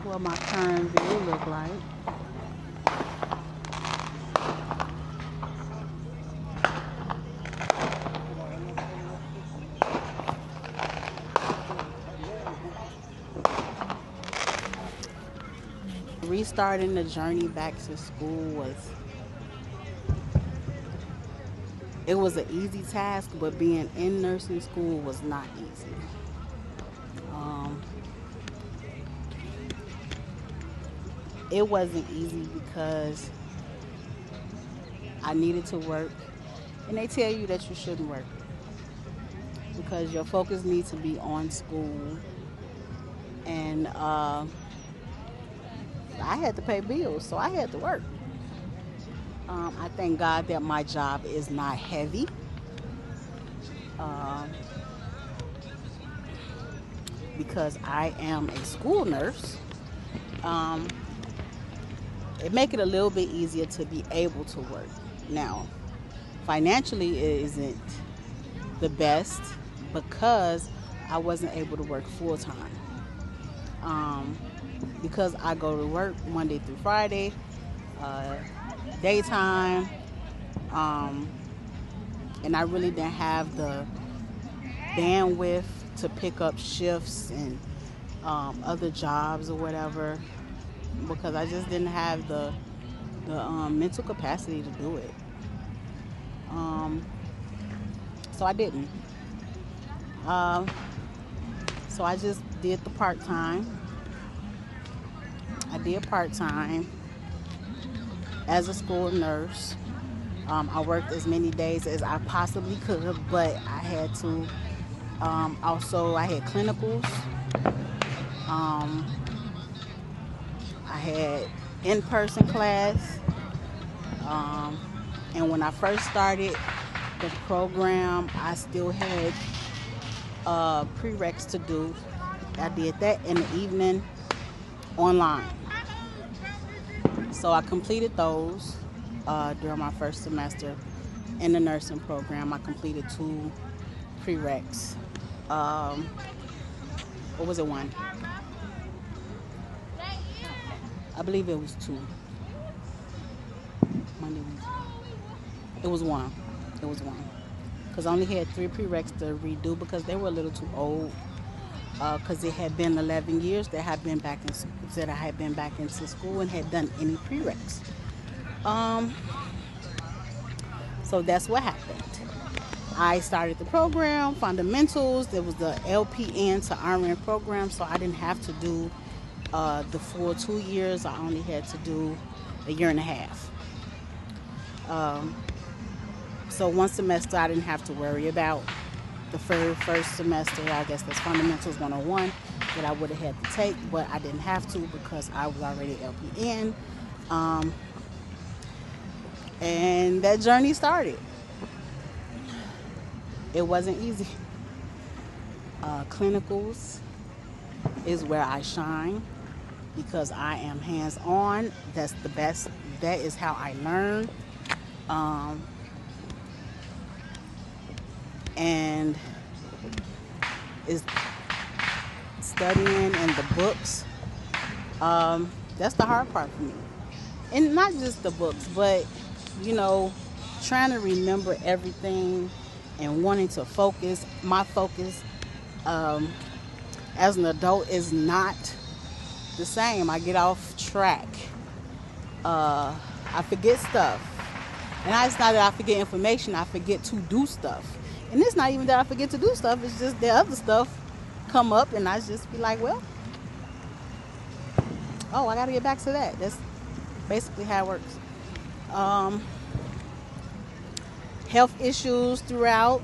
what my current view look like. Restarting the journey back to school was an easy task, but being in nursing school was not easy. Um, it wasn't easy because I needed to work, and they tell you that you shouldn't work because your focus needs to be on school. And I had to pay bills, so I had to work. I thank God that my job is not heavy. Um, because I am a school nurse. Um, it make it a little bit easier to be able to work. Now, financially, it isn't the best because I wasn't able to work full time. Um, because I go to work Monday through Friday, uh, daytime, um, and I really didn't have the bandwidth to pick up shifts and other jobs or whatever because I just didn't have the mental capacity to do it. Um, so I didn't. Um, so I just did the part time. I did part time as a school nurse. I worked as many days as I possibly could, but I had to. Also, I had clinicals. Um, I had in-person class. Um, and when I first started the program, I still had prereqs to do. I did that in the evening online. So I completed those during my first semester in the nursing program. I completed 2 prereqs. Um, what was it, one? I believe it was 2. Monday, Wednesday. It was 1. It was 1. Because I only had 3 prereqs to redo because they were a little too old. Because it had been 11 years that I had been back into school and had done any prereqs. Um, so that's what happened. I started the program, fundamentals. There was the LPN to RN program, so I didn't have to do the full 2 years. I only had to do a year and a half. So one semester I didn't have to worry about. The first semester, I guess that's fundamentals 101 that I would have had to take, but I didn't have to because I was already LPN. And that journey started. It wasn't easy. Clinicals is where I shine because I am hands-on. That's the best. That is how I learn. And is studying and the books. That's the hard part for me. And not just the books, but, trying to remember everything and wanting to focus. My focus as an adult is not the same. I get off track. I forget stuff. And it's not that I forget information, I forget to do stuff. And it's not even that I forget to do stuff, it's just the other stuff come up and I just be like, well, I got to get back to that. That's basically how it works. Health issues throughout.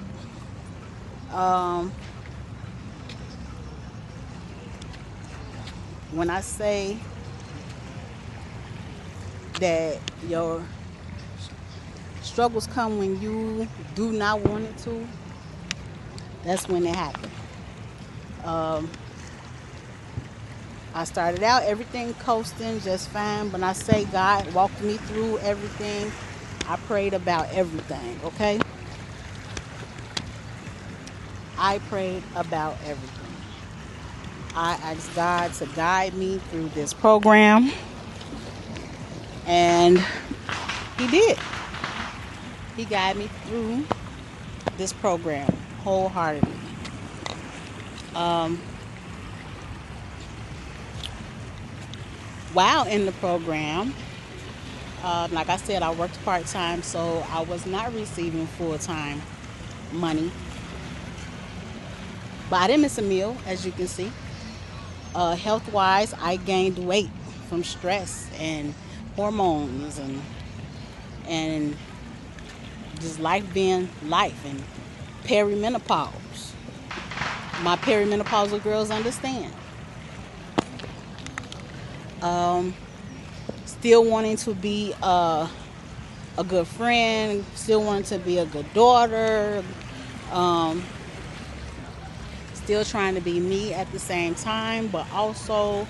When I say that your struggles come when you do not want it to, that's when it happened. I started out everything coasting just fine, but I say God walked me through everything. I prayed about everything, okay? I prayed about everything. I asked God to guide me through this program, and He did. He guided me through this program wholeheartedly. Um, while in the program, like I said, I worked part-time, so I was not receiving full-time money. But I didn't miss a meal, as you can see. Health-wise, I gained weight from stress and hormones and just life being life and perimenopause. My perimenopausal girls understand. Still wanting to be a good friend, still wanting to be a good daughter, um, still trying to be me at the same time, but also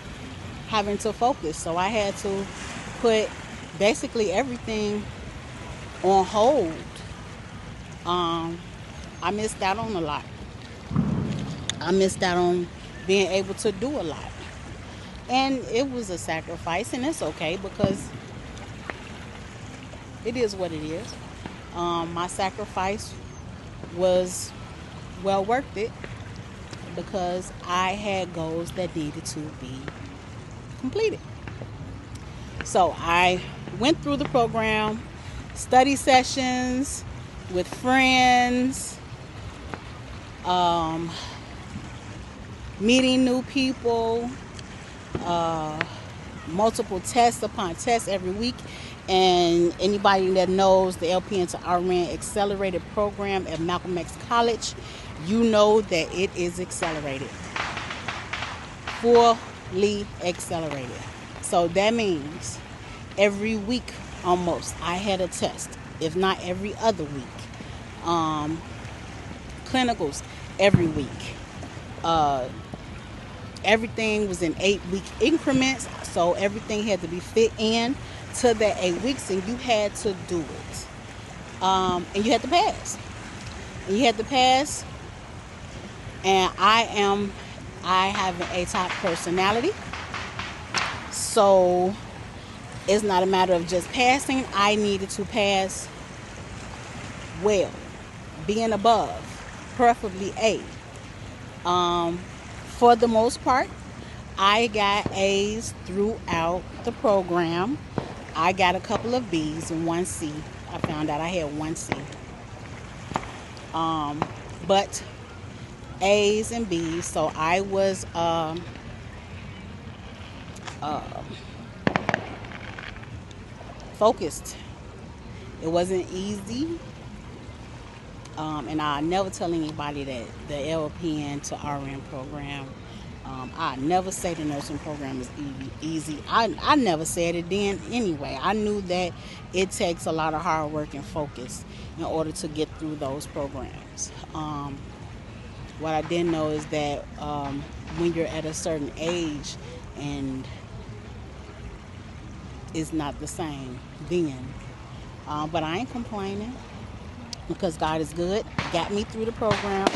having to focus. So I had to put basically everything on hold. I missed out on a lot. I missed out on being able to do a lot. And it was a sacrifice, and it's okay because it is what it is. My sacrifice was well worth it because I had goals that needed to be completed. So I went through the program, study sessions with friends, meeting new people, multiple tests upon tests every week. And anybody that knows the LPN to RN accelerated program at Malcolm X College, you know that it is accelerated, fully accelerated. So that means every week almost I had a test, if not every other week. Clinicals every week. Everything was in 8-week increments, so everything had to be fit in to that 8 weeks, and you had to do it. And you had to pass. And you had to pass. And I have an A-type personality, so it's not a matter of just passing. I needed to pass well, being above, preferably A. For the most part, I got A's throughout the program. I got a couple of B's and 1 C. I found out I had 1 C. But A's and B's, so I was focused. It wasn't easy. And I never tell anybody that the LPN to RN program, I never say the nursing program is easy. I never said it then anyway. I knew that it takes a lot of hard work and focus in order to get through those programs. What I didn't know is that when you're at a certain age, and it's not the same then. But I ain't complaining because God is good. Got me through the program.